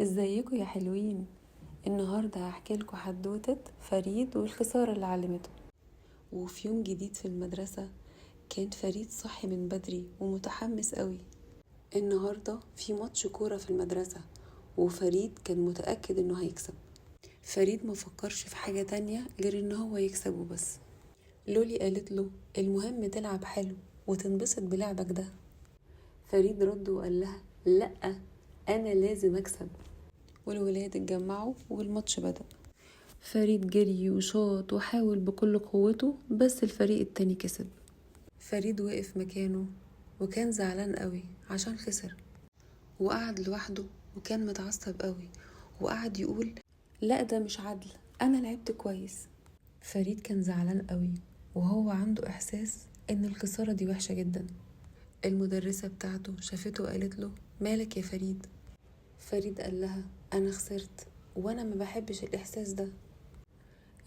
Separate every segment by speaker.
Speaker 1: ازيكم يا حلوين؟ النهاردة هحكي لكم حدوتة فريد والخسارة اللي علمته. وفي يوم جديد في المدرسة كان فريد صحي من بدري ومتحمس قوي. النهاردة في ماتش كورة في المدرسة، وفريد كان متأكد انه هيكسب. فريد ما فكرش في حاجة تانية غير ان هو يكسبه بس. لولي قالت له المهم تلعب حلو وتنبسط بلعبك ده. فريد رد وقال لها لأ، انا لازم اكسب. والولاد اتجمعوا والماتش بدأ. فريد جري وشاط وحاول بكل قوته، بس الفريق التاني كسب. فريد وقف مكانه وكان زعلان قوي عشان خسر، وقعد لوحده وكان متعصب قوي، وقعد يقول لا ده مش عدل، انا لعبت كويس. فريد كان زعلان قوي وهو عنده احساس ان الخسارة دي وحشة جدا. المدرسة بتاعته شافته وقالت له مالك يا فريد؟ فريد قال لها انا خسرت وانا ما بحبش الاحساس ده.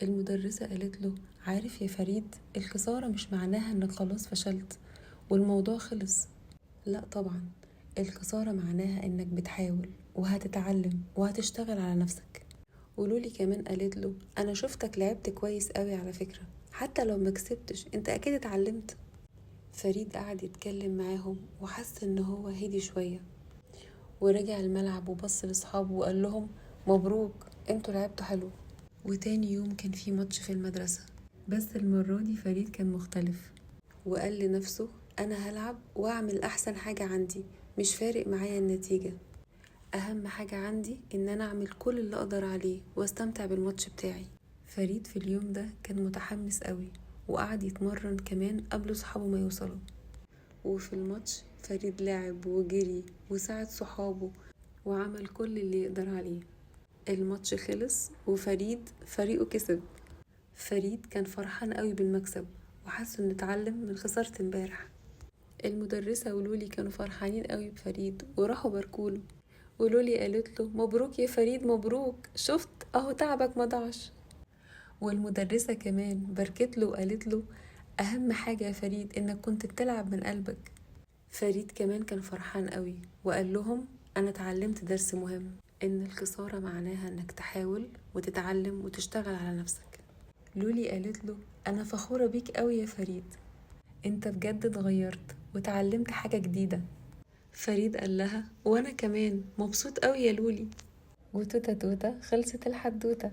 Speaker 1: المدرسة قالت له عارف يا فريد، الخسارة مش معناها انك خلاص فشلت والموضوع خلص. لا طبعا، الخسارة معناها انك بتحاول وهتتعلم وهتشتغل على نفسك. ولولي كمان قالت له انا شفتك لعبت كويس قوي على فكرة، حتى لو ما كسبتش انت اكيد اتعلمت. فريد قعد يتكلم معاهم وحس ان هو هدي شوية، ورجع الملعب وبص لاصحابه وقال لهم مبروك، انتوا لعبتوا حلو. وتاني يوم كان في ماتش في المدرسة، بس المرة دي فريد كان مختلف، وقال لنفسه أنا هلعب وأعمل أحسن حاجة عندي، مش فارق معايا النتيجة، أهم حاجة عندي إن أنا أعمل كل اللي أقدر عليه واستمتع بالماتش بتاعي. فريد في اليوم ده كان متحمس قوي، وقعد يتمرن كمان قبل صحابه ما يوصلوا. وفي الماتش فريد لعب وجري وساعد صحابه وعمل كل اللي يقدر عليه. الماتش خلص وفريد فريقه كسب. فريد كان فرحان قوي بالمكسب وحس انه اتعلم من خسارة امبارح. المدرسة ولولي كانوا فرحانين قوي بفريد وراحوا باركوله، ولولي قالت له مبروك يا فريد مبروك، شفت اهو تعبك ما ضاعش. والمدرسة كمان باركت له وقالت له اهم حاجة يا فريد انك كنت بتلعب من قلبك. فريد كمان كان فرحان قوي وقال لهم انا اتعلمت درس مهم، ان الخسارة معناها انك تحاول وتتعلم وتشتغل على نفسك. لولي قالت له انا فخورة بيك قوي يا فريد، انت بجد اتغيرت وتعلمت حاجة جديدة. فريد قال لها وانا كمان مبسوط قوي يا لولي. وتوتة توتة خلصت الحدوتة.